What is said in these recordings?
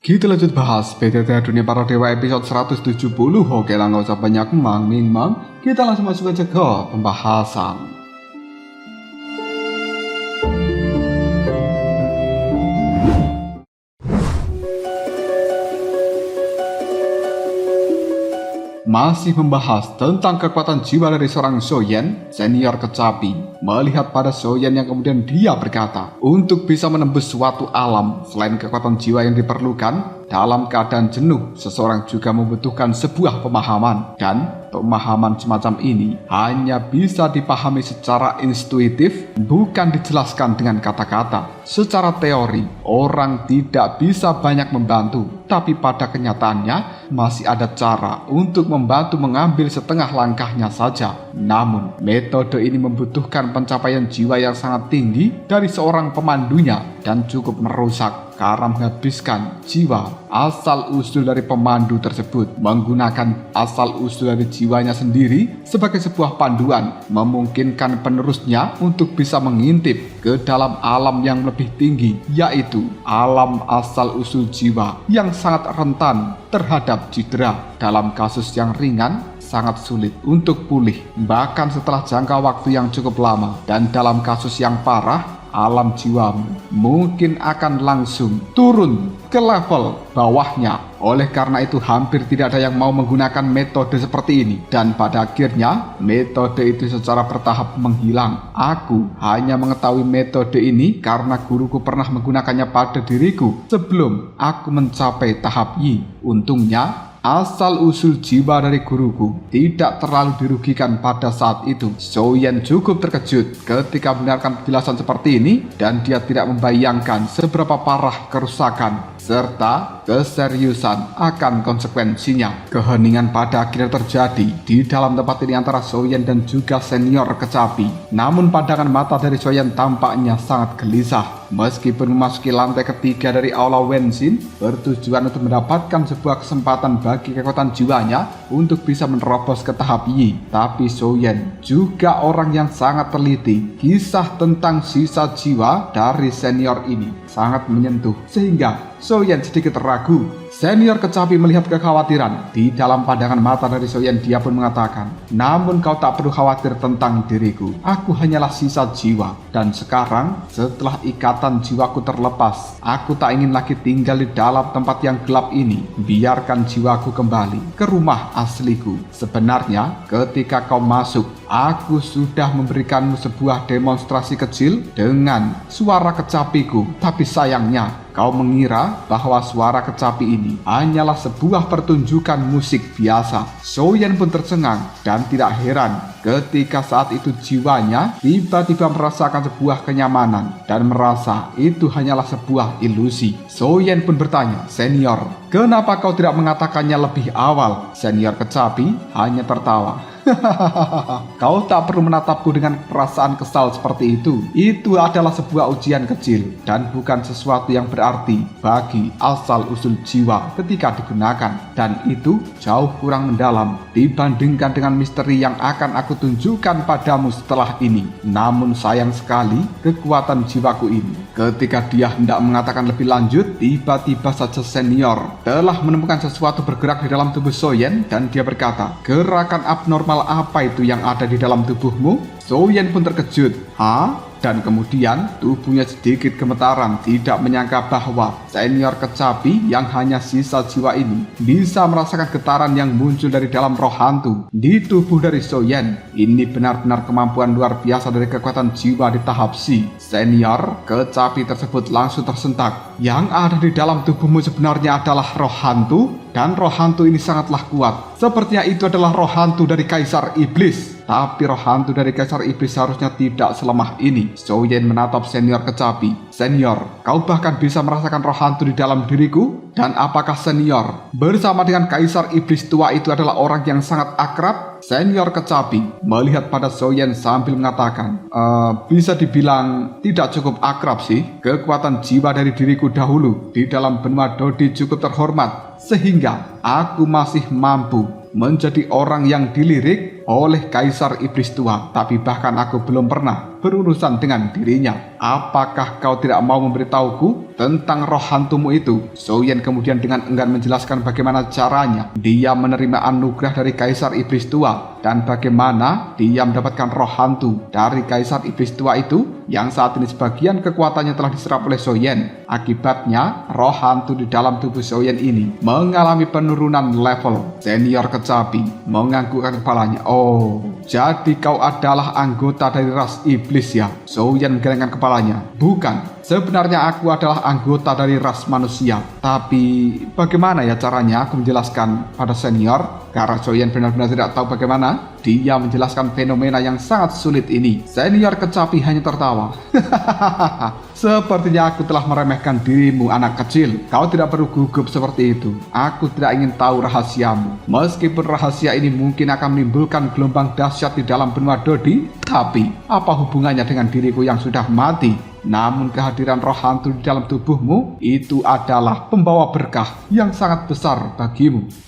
Kita lanjut bahas PTT Dunia Para Dewa episode 170. Oke lah, nggak usah banyak mang. Kita langsung masuk aja ke pembahasan. Masih membahas tentang kekuatan jiwa dari seorang Soyen, senior kecapi. Melihat pada Soyen yang kemudian dia berkata, untuk bisa menembus suatu alam, selain kekuatan jiwa yang diperlukan, dalam keadaan jenuh, seseorang juga membutuhkan sebuah pemahaman. Dan pemahaman semacam ini hanya bisa dipahami secara intuitif, bukan dijelaskan dengan kata-kata. Secara teori, orang tidak bisa banyak membantu, tapi pada kenyataannya masih ada cara untuk membantu mengambil setengah langkahnya saja. Namun, metode ini membutuhkan pencapaian jiwa yang sangat tinggi dari seorang pemandunya dan cukup merusak karena menghabiskan jiwa asal-usul dari pemandu tersebut. Menggunakan asal-usul dari jiwanya sendiri sebagai sebuah panduan memungkinkan penerusnya untuk bisa mengintip ke dalam alam yang lebih tinggi, yaitu alam asal-usul jiwa yang sangat rentan terhadap cedera. Dalam kasus yang ringan, sangat sulit untuk pulih bahkan setelah jangka waktu yang cukup lama, dan dalam kasus yang parah, alam jiwamu mungkin akan langsung turun ke level bawahnya. Oleh karena itu hampir tidak ada yang mau menggunakan metode seperti ini, dan pada akhirnya metode itu secara bertahap menghilang. Aku hanya mengetahui metode ini karena guruku pernah menggunakannya pada diriku sebelum aku mencapai tahap Yi. Untungnya asal-usul jiwa dari guruku tidak terlalu dirugikan pada saat itu. Soyen cukup terkejut ketika mendengarkan penjelasan seperti ini, dan dia tidak membayangkan seberapa parah kerusakan serta keseriusan akan konsekuensinya. Keheningan pada akhirnya terjadi di dalam tempat ini antara Soyen dan juga senior kecapi. Namun pandangan mata dari Soyen tampaknya sangat gelisah. Meskipun memasuki lantai ketiga dari Aula Wenshin bertujuan untuk mendapatkan sebuah kesempatan bagi kekuatan jiwanya untuk bisa menerobos ke tahap Yi, tapi Soyen juga orang yang sangat teliti. Kisah tentang sisa jiwa dari senior ini sangat menyentuh sehingga Soyen sedikit ragu. Senior kecapi melihat kekhawatiran di dalam pandangan mata dari Soyen. Dia pun mengatakan, namun kau tak perlu khawatir tentang diriku. Aku hanyalah sisa jiwa, dan sekarang setelah ikatan jiwaku terlepas, aku tak ingin lagi tinggal di dalam tempat yang gelap ini. Biarkan jiwaku kembali ke rumah asliku. Sebenarnya ketika kau masuk, aku sudah memberikanmu sebuah demonstrasi kecil dengan suara kecapiku, tapi sayangnya kau mengira bahwa suara kecapi ini hanyalah sebuah pertunjukan musik biasa. Soyen pun tercengang dan tidak heran ketika saat itu jiwanya tiba-tiba merasakan sebuah kenyamanan dan merasa itu hanyalah sebuah ilusi. Soyen pun bertanya, senior, kenapa kau tidak mengatakannya lebih awal? Senior kecapi hanya tertawa. Kau tak perlu menatapku dengan perasaan kesal seperti itu. Itu adalah sebuah ujian kecil dan bukan sesuatu yang berarti bagi asal-usul jiwa ketika digunakan. Dan itu jauh kurang mendalam dibandingkan dengan misteri yang akan aku tunjukkan padamu setelah ini. Namun sayang sekali kekuatan jiwaku ini. Ketika dia hendak mengatakan lebih lanjut, tiba-tiba saja senior telah menemukan sesuatu bergerak di dalam tubuh Soyen, dan dia berkata, gerakan abnormal apa itu yang ada di dalam tubuhmu? Soyen pun terkejut. Hah? Dan kemudian tubuhnya sedikit gemetaran, tidak menyangka bahwa senior kecapi yang hanya sisa jiwa ini bisa merasakan getaran yang muncul dari dalam roh hantu di tubuh dari Soyen. Ini benar-benar kemampuan luar biasa dari kekuatan jiwa di tahap Si. Senior kecapi tersebut langsung tersentak. Yang ada di dalam tubuhmu sebenarnya adalah roh hantu, dan roh hantu ini sangatlah kuat. Sepertinya itu adalah roh hantu dari Kaisar Iblis. Tapi roh hantu dari Kaisar Iblis seharusnya tidak selemah ini. Soyen menatap senior kecapi. Senior, kau bahkan bisa merasakan roh hantu di dalam diriku? Dan apakah senior bersama dengan Kaisar Iblis tua itu adalah orang yang sangat akrab? Senior kecapi melihat pada Soyen sambil mengatakan, bisa dibilang tidak cukup akrab sih. Kekuatan jiwa dari diriku dahulu di dalam benua Dodi cukup terhormat. sehingga aku masih mampu menjadi orang yang dilirik oleh Kaisar Iblis Tua. Tapi bahkan aku belum pernah berurusan dengan dirinya. Apakah kau tidak mau memberitahuku tentang roh hantumu itu? Soyen kemudian dengan enggan menjelaskan bagaimana caranya dia menerima anugerah dari Kaisar Iblis Tua dan bagaimana dia mendapatkan roh hantu dari Kaisar Iblis Tua itu yang saat ini sebagian kekuatannya telah diserap oleh Soyen. Akibatnya roh hantu di dalam tubuh Soyen ini mengalami penurunan level. Senior kecapi menganggukkan kepalanya. Oh, jadi kau adalah anggota dari ras iblis ya? Soyen menggelengkan kepalanya. Bukan, sebenarnya aku adalah anggota dari ras manusia. Tapi bagaimana ya caranya aku menjelaskan pada senior? Karena Soyen benar-benar tidak tahu bagaimana dia menjelaskan fenomena yang sangat sulit ini. Senior kecapi hanya tertawa. Sepertinya aku telah meremehkan dirimu, anak kecil. Kau tidak perlu gugup seperti itu. Aku tidak ingin tahu rahasiamu. Meskipun rahasia ini mungkin akan menimbulkan gelombang dahsyat di dalam benua Dodi, tapi apa hubungannya dengan diriku yang sudah mati? Namun kehadiran roh hantu di dalam tubuhmu itu adalah pembawa berkah yang sangat besar bagimu.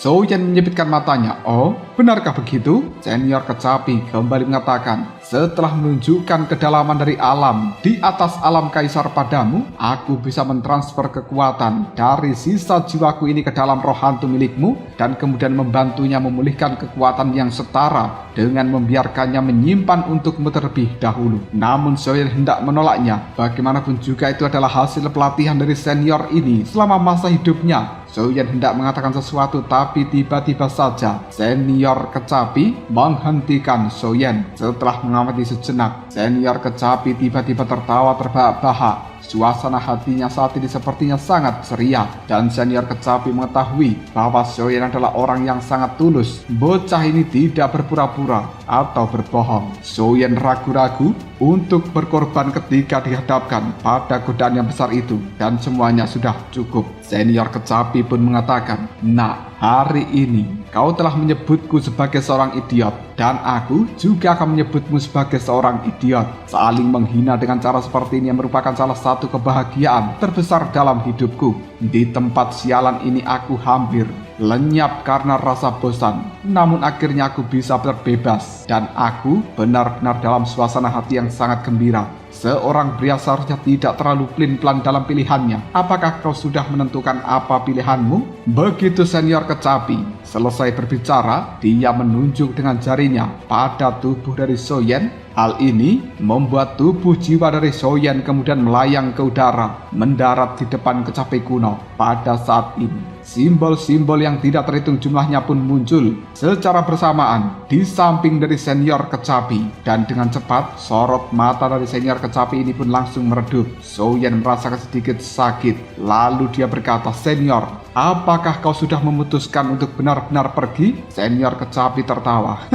Soyen menyipitkan matanya. Oh, benarkah begitu? Senior kecapi kembali mengatakan. Setelah menunjukkan kedalaman dari alam di atas alam kaisar padamu, aku bisa mentransfer kekuatan dari sisa jiwaku ini ke dalam roh hantu milikmu dan kemudian membantunya memulihkan kekuatan yang setara dengan membiarkannya menyimpan untukmu terlebih dahulu. Namun Soyen hendak menolaknya. Bagaimanapun juga itu adalah hasil pelatihan dari senior ini selama masa hidupnya. Soyen hendak mengatakan sesuatu tapi tiba-tiba saja senior kecapi menghentikan Soyen. Setelah mengamati sejenak, senior kecapi tiba-tiba tertawa terbahak-bahak. Suasana hatinya saat ini sepertinya sangat ceria dan senior kecapi mengetahui bahwa Soyen adalah orang yang sangat tulus. Bocah ini tidak berpura-pura atau berbohong. Soyen ragu-ragu untuk berkorban ketika dihadapkan pada godaan yang besar itu dan semuanya sudah cukup. Senior kecapi pun mengatakan, "Nah, hari ini kau telah menyebutku sebagai seorang idiot dan aku juga akan menyebutmu sebagai seorang idiot." Saling menghina dengan cara seperti ini merupakan salah satu kebahagiaan terbesar dalam hidupku. Di tempat sialan ini aku hampir lenyap karena rasa bosan. Namun akhirnya aku bisa terbebas dan aku benar-benar dalam suasana hati yang sangat gembira. Seorang pria seharusnya tidak terlalu pelin-pelan dalam pilihannya. Apakah kau sudah menentukan apa pilihanmu? Begitu senior kecapi selesai berbicara, dia menunjuk dengan jarinya pada tubuh dari Soyen. Hal ini membuat tubuh jiwa dari Soyen kemudian melayang ke udara, mendarat di depan kecapi kuno. Pada saat ini, simbol-simbol yang tidak terhitung jumlahnya pun muncul secara bersamaan di samping dari senior kecapi. Dan dengan cepat, sorot mata dari senior kecapi ini pun langsung meredup. Soyen merasakan sedikit sakit. Lalu dia berkata, "Senior, apakah kau sudah memutuskan untuk benar-benar pergi?" Senior kecapi tertawa.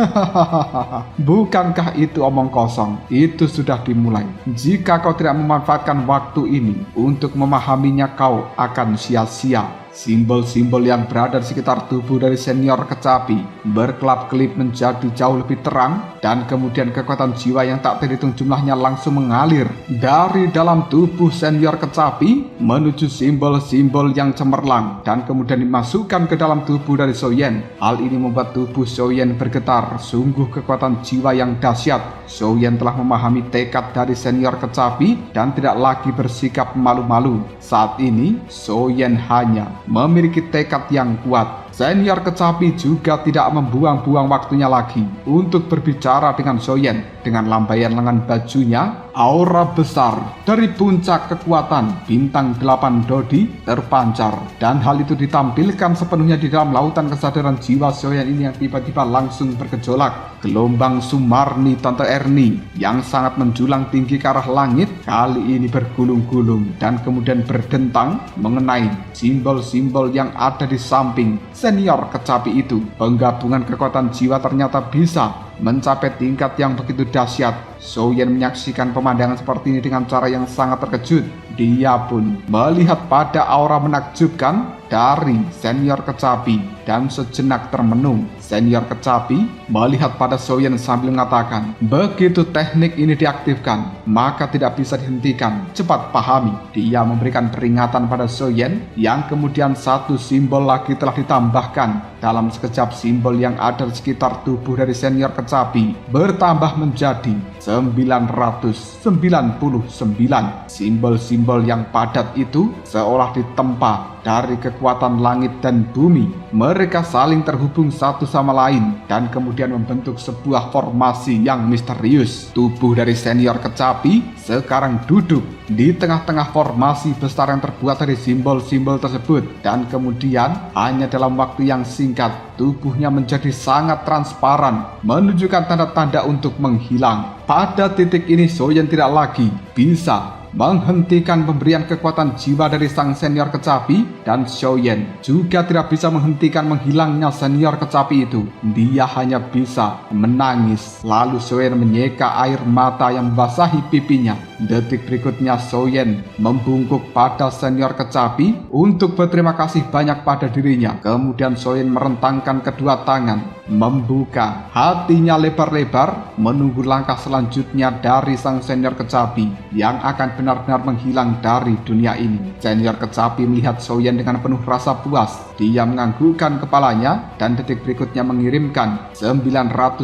"Bukankah itu omong kosong? Itu sudah dimulai. Jika kau tidak memanfaatkan waktu ini untuk memahaminya, kau akan sia-sia." Simbol-simbol yang berada di sekitar tubuh dari senior kecapi berkelap-kelip menjadi jauh lebih terang dan kemudian kekuatan jiwa yang tak terhitung jumlahnya langsung mengalir dari dalam tubuh senior kecapi menuju simbol-simbol yang cemerlang dan kemudian dimasukkan ke dalam tubuh dari Soyen. Hal ini membuat tubuh Soyen bergetar. Sungguh kekuatan jiwa yang dahsyat. Soyen telah memahami tekad dari senior kecapi dan tidak lagi bersikap malu-malu. Saat ini Soyen hanya memiliki tekad yang kuat. Senior kecapi juga tidak membuang-buang waktunya lagi untuk berbicara dengan Soyen. Dengan lambaian lengan bajunya, aura besar dari puncak kekuatan bintang 8 Dodi terpancar. Dan hal itu ditampilkan sepenuhnya di dalam lautan kesadaran jiwa Soyen ini yang tiba-tiba langsung bergejolak. Gelombang Sumarni Tante Erni yang sangat menjulang tinggi ke arah langit kali ini bergulung-gulung dan kemudian berdentang mengenai simbol-simbol yang ada di samping senior kecapi itu. Penggabungan kekuatan jiwa ternyata bisa mencapai tingkat yang begitu dahsyat. Soyen menyaksikan pemandangan seperti ini dengan cara yang sangat terkejut. Dia pun melihat pada aura menakjubkan dari senior kecapi dan sejenak termenung. Senior kecapi melihat pada Soyen sambil mengatakan, begitu teknik ini diaktifkan, maka tidak bisa dihentikan. Cepat pahami. Dia memberikan peringatan pada Soyen yang kemudian satu simbol lagi telah ditambahkan. Dalam sekejap simbol yang ada di sekitar tubuh dari senior kecapi bertambah menjadi 999. Simbol-simbol yang padat itu seolah ditempa dari kekuatan langit dan bumi. Mereka saling terhubung satu sama lain dan kemudian membentuk sebuah formasi yang misterius. Tubuh dari senior kecapi sekarang duduk di tengah-tengah formasi besar yang terbuat dari simbol-simbol tersebut, dan kemudian hanya dalam waktu yang singkat tubuhnya menjadi sangat transparan, menunjukkan tanda-tanda untuk menghilang. Pada titik ini Soyen tidak lagi bisa menghentikan pemberian kekuatan jiwa dari sang senior kecapi, dan Soyen juga tidak bisa menghentikan menghilangnya senior kecapi itu. Dia hanya bisa menangis. Lalu Soyen menyeka air mata yang membasahi pipinya. Detik berikutnya Soyen membungkuk pada senior kecapi untuk berterima kasih banyak pada dirinya. Kemudian Soyen merentangkan kedua tangan, membuka hatinya lebar-lebar, menunggu langkah selanjutnya dari sang senior kecapi yang akan benar-benar menghilang dari dunia ini. Senior kecapi melihat Soyen dengan penuh rasa puas. Dia menganggukkan kepalanya dan detik berikutnya mengirimkan 999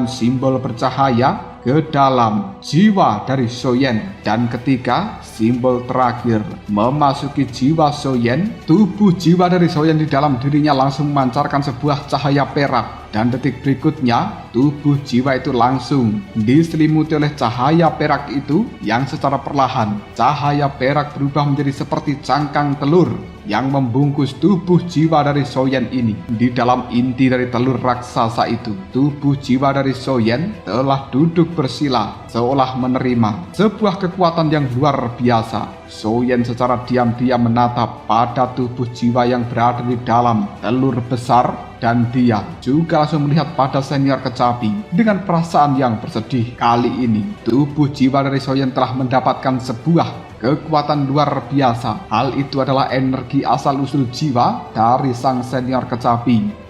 simbol bercahaya ke dalam jiwa dari Soyen. Dan ketika simbol terakhir memasuki jiwa Soyen, tubuh jiwa dari Soyen di dalam dirinya langsung memancarkan sebuah cahaya perak. Dan detik berikutnya, tubuh jiwa itu langsung diselimuti oleh cahaya perak itu yang secara perlahan, cahaya perak berubah menjadi seperti cangkang telur yang membungkus tubuh jiwa dari Soyen ini. Di dalam inti dari telur raksasa itu, tubuh jiwa dari Soyen telah duduk bersila seolah menerima sebuah kekuatan yang luar biasa. Soyen secara diam-diam menatap pada tubuh jiwa yang berada di dalam telur besar, dan dia juga langsung melihat pada senior kecapi dengan perasaan yang bersedih. Kali ini tubuh jiwa dari Soyen telah mendapatkan sebuah kekuatan luar biasa. Hal itu adalah energi asal-usul jiwa dari sang senior kecapi.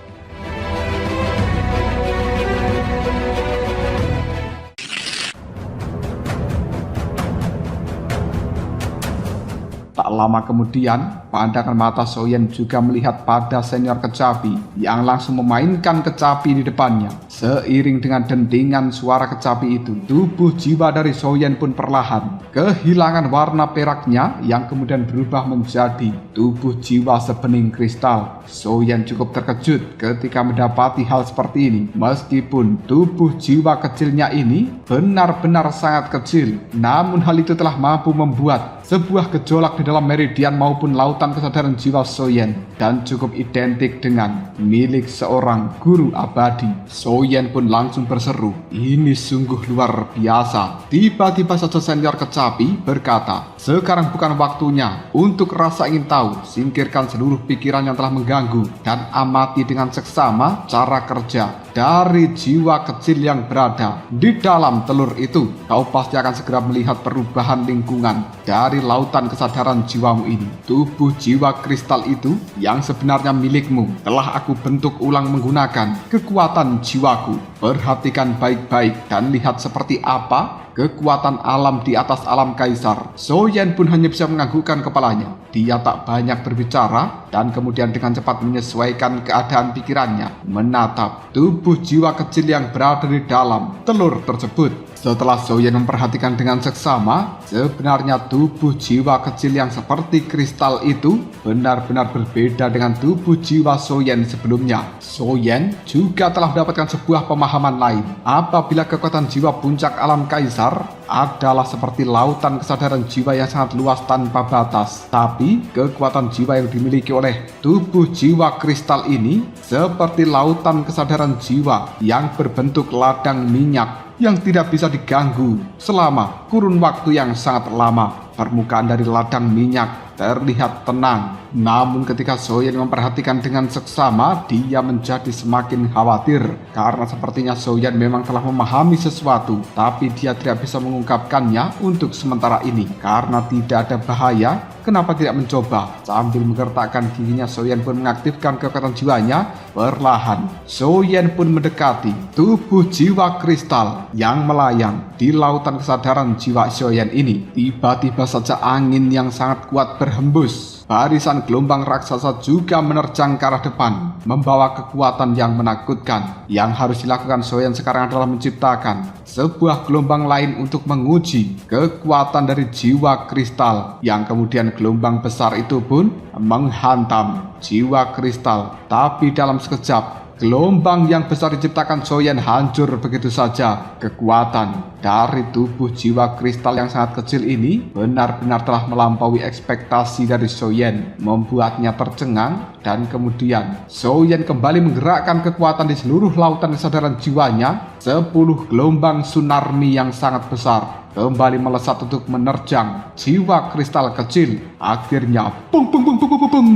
Tak lama kemudian, pandangan mata Soyen juga melihat pada senior kecapi yang langsung memainkan kecapi di depannya. Seiring dengan dentingan suara kecapi itu, tubuh jiwa dari Soyen pun perlahan kehilangan warna peraknya yang kemudian berubah menjadi tubuh jiwa sebening kristal. Soyen cukup terkejut ketika mendapati hal seperti ini. Meskipun tubuh jiwa kecilnya ini benar-benar sangat kecil, namun hal itu telah mampu membuat sebuah gejolak di dalam meridian maupun lautan kesadaran jiwa Soyen, dan cukup identik dengan milik seorang guru abadi. Soyen pun langsung berseru, ini sungguh luar biasa. Tiba-tiba saja senior kecapi berkata, sekarang bukan waktunya untuk rasa ingin tahu. Singkirkan seluruh pikiran yang telah mengganggu dan amati dengan seksama cara kerja dari jiwa kecil yang berada di dalam telur itu. Kau pasti akan segera melihat perubahan lingkungan dari lautan kesadaran jiwamu ini. Tubuh jiwa kristal itu yang sebenarnya milikmu telah aku bentuk ulang menggunakan kekuatan jiwaku. Perhatikan baik-baik dan lihat seperti apa kekuatan alam di atas alam kaisar. Soyen pun hanya bisa menganggukkan kepalanya. Dia tak banyak berbicara dan kemudian dengan cepat menyesuaikan keadaan pikirannya, menatap tubuh jiwa kecil yang berada di dalam telur tersebut. Setelah Soyen memperhatikan dengan seksama, sebenarnya tubuh jiwa kecil yang seperti kristal itu benar-benar berbeda dengan tubuh jiwa Soyen sebelumnya. Soyen juga telah mendapatkan sebuah pemahaman lain. Apabila kekuatan jiwa puncak alam kaisar adalah seperti lautan kesadaran jiwa yang sangat luas tanpa batas, tapi kekuatan jiwa yang dimiliki oleh tubuh jiwa kristal ini seperti lautan kesadaran jiwa yang berbentuk ladang minyak yang tidak bisa diganggu selama kurun waktu yang sangat lama. Permukaan dari ladang minyak terlihat tenang. Namun ketika Soyen memperhatikan dengan seksama, dia menjadi semakin khawatir karena sepertinya Soyen memang telah memahami sesuatu, tapi dia tidak bisa mengungkapkannya untuk sementara ini. Karena tidak ada bahaya, kenapa tidak mencoba? Sambil menggertakkan giginya, Soyen pun mengaktifkan kekuatan jiwanya. Perlahan, Soyen pun mendekati tubuh jiwa kristal yang melayang di lautan kesadaran jiwa Soyen ini. Tiba-tiba saja angin yang sangat kuat berhembus. Barisan gelombang raksasa juga menerjang ke arah depan, membawa kekuatan yang menakutkan. Yang harus dilakukan Soyen sekarang adalah menciptakan sebuah gelombang lain untuk menguji kekuatan dari jiwa kristal, yang kemudian gelombang besar itu pun menghantam jiwa kristal. Tapi dalam sekejap, gelombang yang besar diciptakan Soyen hancur begitu saja. Kekuatan dari tubuh jiwa kristal yang sangat kecil ini benar-benar telah melampaui ekspektasi dari Soyen, membuatnya tercengang. Dan kemudian Soyen kembali menggerakkan kekuatan di seluruh lautan kesadaran jiwanya. 10 gelombang tsunami yang sangat besar kembali melesat untuk menerjang jiwa kristal kecil. Akhirnya, bung bung bung bung bung bung,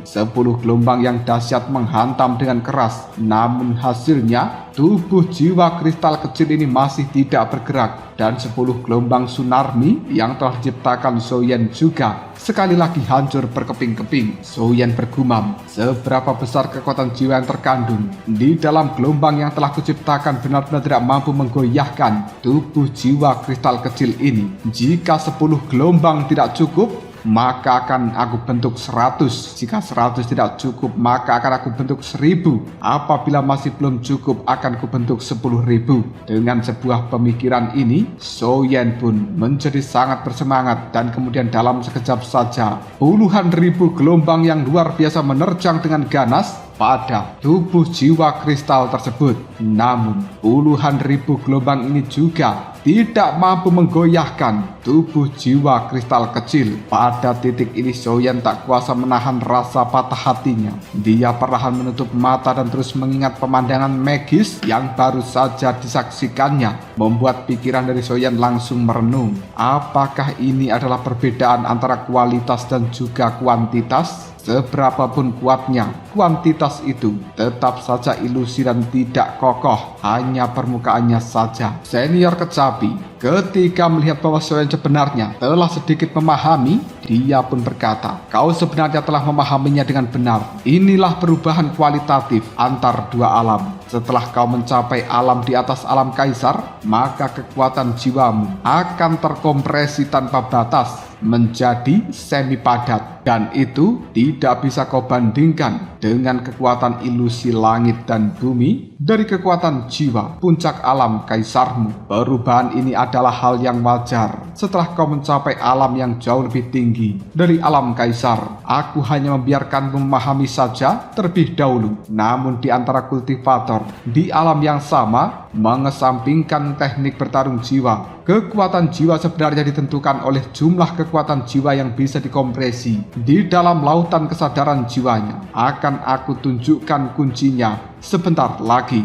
10 gelombang yang dahsyat menghantam dengan keras. Namun hasilnya, tubuh jiwa kristal kecil ini masih tidak bergerak, dan 10 gelombang tsunami yang telah diciptakan Soyen juga sekali lagi hancur berkeping-keping. Soyen bergumam, seberapa besar kekuatan jiwa yang terkandung di dalam gelombang yang telah kuciptakan benar-benar tidak mampu menggoyahkan tubuh jiwa kristal kecil ini. Jika 10 gelombang tidak cukup, maka akan aku bentuk 100. Jika 100 tidak cukup, maka akan aku bentuk 1000. Apabila masih belum cukup, akan kubentuk 10.000. Dengan sebuah pemikiran ini, Soyen pun menjadi sangat bersemangat, dan kemudian dalam sekejap saja puluhan ribu gelombang yang luar biasa menerjang dengan ganas pada tubuh jiwa kristal tersebut. Namun puluhan ribu gelombang ini juga tidak mampu menggoyahkan tubuh jiwa kristal kecil. Pada titik ini Soyen tak kuasa menahan rasa patah hatinya. Dia perlahan menutup mata dan terus mengingat pemandangan magis yang baru saja disaksikannya, membuat pikiran dari Soyen langsung merenung. Apakah ini adalah perbedaan antara kualitas dan juga kuantitas? Seberapapun kuatnya, kuantitas itu tetap saja ilusi dan tidak kokoh, hanya permukaannya saja. Senior kecapi ketika melihat bahwa Soyen sebenarnya telah sedikit memahami, dia pun berkata, "Kau sebenarnya telah memahaminya dengan benar. Inilah perubahan kualitatif antar dua alam. Setelah kau mencapai alam di atas alam kaisar, maka kekuatan jiwamu akan terkompresi tanpa batas menjadi semi padat, dan itu tidak bisa kau bandingkan dengan kekuatan ilusi langit dan bumi dari kekuatan jiwa puncak alam kaisarmu. Perubahan ini adalah hal yang wajar. Setelah kau mencapai alam yang jauh lebih tinggi dari alam kaisar, aku hanya membiarkanmu memahami saja terlebih dahulu." Namun di antara kultivator di alam yang sama mengesampingkan teknik bertarung jiwa, kekuatan jiwa sebenarnya ditentukan oleh jumlah kekuatan jiwa yang bisa dikompresi di dalam lautan kesadaran jiwanya. Akan aku tunjukkan kuncinya sebentar lagi.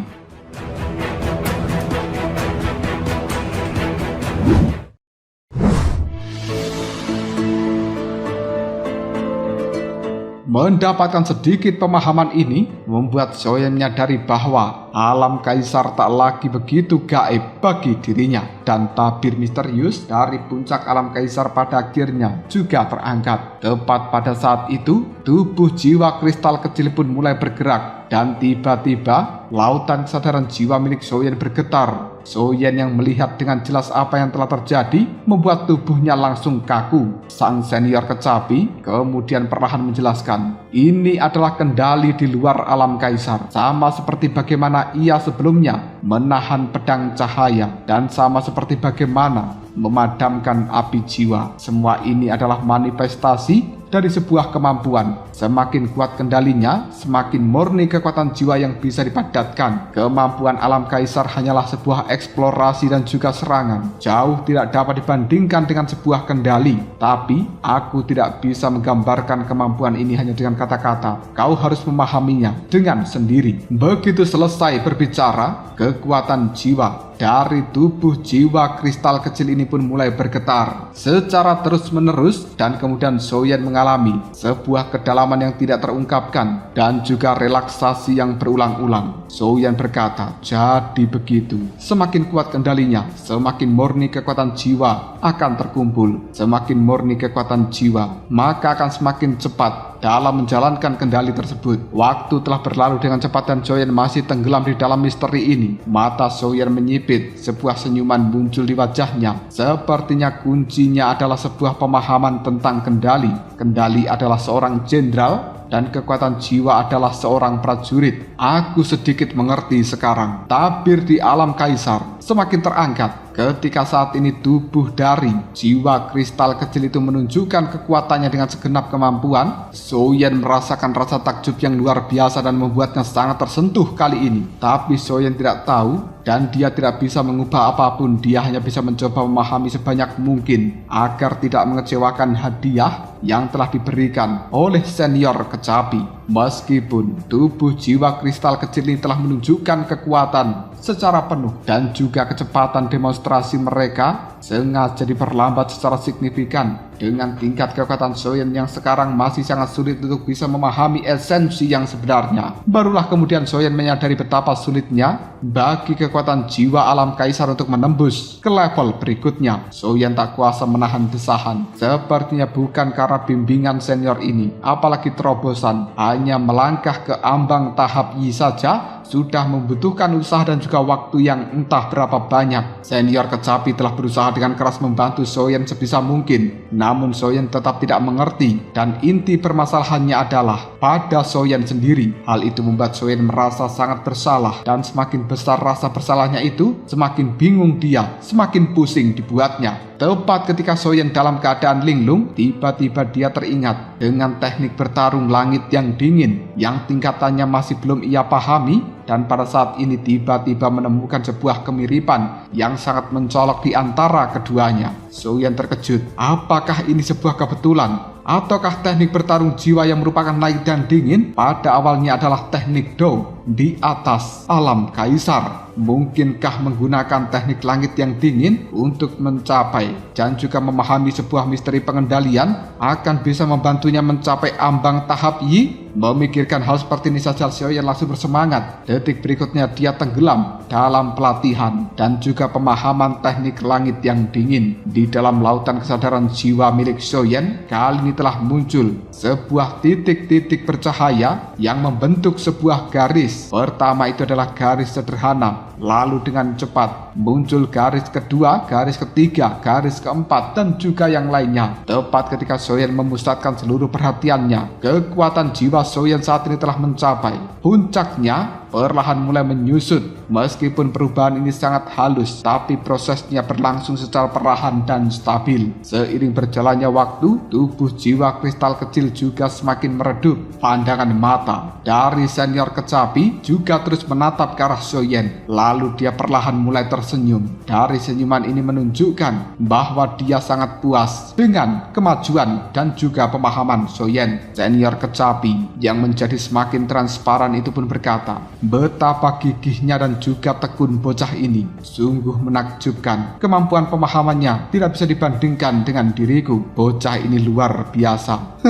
Mendapatkan sedikit pemahaman ini membuat Soyen menyadari bahwa alam kaisar tak lagi begitu gaib bagi dirinya, dan tabir misterius dari puncak alam kaisar pada akhirnya juga terangkat. Tepat pada saat itu, tubuh jiwa kristal kecil pun mulai bergerak, dan tiba-tiba lautan kesadaran jiwa milik Soyen bergetar. Soyen yang melihat dengan jelas apa yang telah terjadi membuat tubuhnya langsung kaku. Sang senior kecapi kemudian perlahan menjelaskan, ini adalah kendali di luar alam kaisar, sama seperti bagaimana ia sebelumnya menahan pedang cahaya, dan sama seperti bagaimana memadamkan api jiwa. Semua ini adalah manifestasi dari sebuah kemampuan. Semakin kuat kendalinya, semakin murni kekuatan jiwa yang bisa dipadatkan. Kemampuan alam kaisar hanyalah sebuah eksplorasi dan juga serangan. Jauh tidak dapat dibandingkan dengan sebuah kendali. Tapi, aku tidak bisa menggambarkan kemampuan ini hanya dengan kata-kata. Kau harus memahaminya dengan sendiri. Begitu selesai berbicara, kekuatan jiwa dari tubuh jiwa kristal kecil ini pun mulai bergetar secara terus-menerus, dan kemudian Soyen mengalami sebuah kedalaman yang tidak terungkapkan dan juga relaksasi yang berulang-ulang. Soyen berkata, jadi begitu. Semakin kuat kendalinya, semakin murni kekuatan jiwa akan terkumpul. Semakin murni kekuatan jiwa, maka akan semakin cepat dalam menjalankan kendali tersebut. Waktu telah berlalu dengan cepat dan Soyen masih tenggelam di dalam misteri ini. Mata Soyen menyipit, sebuah senyuman muncul di wajahnya. Sepertinya kuncinya adalah sebuah pemahaman tentang kendali. Kendali adalah seorang jenderal dan kekuatan jiwa adalah seorang prajurit. Aku sedikit mengerti sekarang. Tabir di alam kaisar semakin terangkat ketika saat ini tubuh dari jiwa kristal kecil itu menunjukkan kekuatannya dengan segenap kemampuan. Soyen merasakan rasa takjub yang luar biasa dan membuatnya sangat tersentuh kali ini. Tapi Soyen tidak tahu dan dia tidak bisa mengubah apapun. Dia hanya bisa mencoba memahami sebanyak mungkin agar tidak mengecewakan hadiah yang telah diberikan oleh senior kecapi. Meskipun tubuh jiwa kristal kecil ini telah menunjukkan kekuatan secara penuh dan juga kecepatan demonstrasi mereka sengaja diperlambat secara signifikan dengan tingkat kekuatan Soyen yang sekarang masih sangat sulit untuk bisa memahami esensi yang sebenarnya. Barulah kemudian Soyen menyadari betapa sulitnya bagi kekuatan jiwa alam kaisar untuk menembus ke level berikutnya. Soyen tak kuasa menahan desahan. Sepertinya bukan karena bimbingan senior ini, apalagi terobosan. Hanya melangkah ke ambang tahap Y saja sudah membutuhkan usaha dan juga waktu yang entah berapa banyak. Senior kecapi telah berusaha dengan keras membantu Soyen sebisa mungkin, namun Soyen tetap tidak mengerti, dan inti permasalahannya adalah pada Soyen sendiri. Hal itu membuat Soyen merasa sangat bersalah, dan semakin besar rasa bersalahnya itu, semakin bingung dia, semakin pusing dibuatnya. Tepat ketika Soyen dalam keadaan linglung, tiba-tiba dia teringat dengan teknik bertarung langit yang dingin yang tingkatannya masih belum ia pahami, dan pada saat ini tiba-tiba menemukan sebuah kemiripan yang sangat mencolok di antara keduanya. Soyen terkejut. Apakah ini sebuah kebetulan? Ataukah teknik bertarung jiwa yang merupakan langit dan dingin pada awalnya adalah teknik Do di atas alam kaisar? Mungkinkah menggunakan teknik langit yang dingin untuk mencapai dan juga memahami sebuah misteri pengendalian akan bisa membantunya mencapai ambang tahap Y? Memikirkan hal seperti ini saja, Soyen langsung bersemangat. Detik berikutnya dia tenggelam dalam pelatihan dan juga pemahaman teknik langit yang dingin. Di dalam lautan kesadaran jiwa milik Soyen, kali ini telah muncul sebuah titik-titik bercahaya yang membentuk sebuah garis. Pertama itu adalah garis sederhana, lalu dengan cepat muncul garis kedua, garis ketiga, garis keempat, dan juga yang lainnya. Tepat ketika Soyen memusatkan seluruh perhatiannya, kekuatan jiwa Soyen saat ini telah mencapai puncaknya, perlahan mulai menyusut. Meskipun perubahan ini sangat halus, tapi prosesnya berlangsung secara perlahan dan stabil. Seiring berjalannya waktu, tubuh jiwa kristal kecil juga semakin meredup. Pandangan mata dari senior kecapi juga terus menatap ke arah Soyen. Lalu dia perlahan mulai tersenyum. Dari senyuman ini menunjukkan bahwa dia sangat puas dengan kemajuan dan juga pemahaman Soyen. Senior kecapi yang menjadi semakin transparan itu pun berkata, betapa gigihnya dan juga tekun bocah ini. Sungguh menakjubkan. Kemampuan pemahamannya tidak bisa dibandingkan dengan diriku. Bocah ini luar biasa.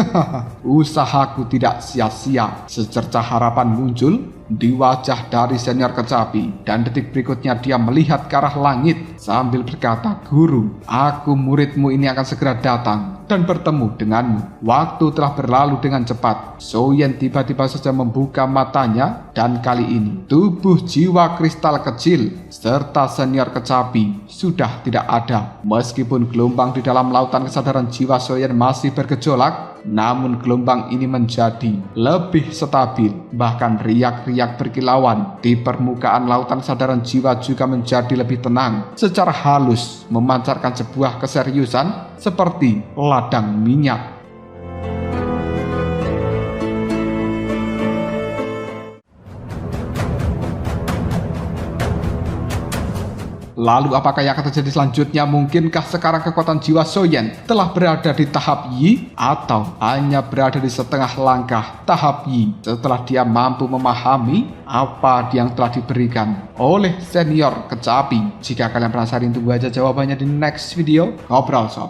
Usahaku tidak sia-sia. Secercah harapan muncul di wajah dari senior kecapi, dan detik berikutnya dia melihat ke arah langit sambil berkata, "Guru, aku muridmu ini akan segera datang dan bertemu denganmu." Waktu telah berlalu dengan cepat. Soyen tiba-tiba saja membuka matanya, dan kali ini tubuh jiwa kristal kecil serta senior kecapi sudah tidak ada. Meskipun gelombang di dalam lautan kesadaran jiwa Soyen masih bergejolak, namun gelombang ini menjadi lebih stabil. Bahkan riak-riak berkilauan di permukaan lautan kesadaran jiwa juga menjadi lebih tenang. Secara halus memancarkan sebuah keseriusan seperti ladang minyak. Lalu apakah yang akan terjadi selanjutnya? Mungkinkah sekarang kekuatan jiwa Soyen telah berada di tahap Yi, atau hanya berada di setengah langkah tahap Yi setelah dia mampu memahami apa yang telah diberikan oleh senior kecapi? Jika kalian penasaran, tunggu aja jawabannya di next video Ngobrol Sob.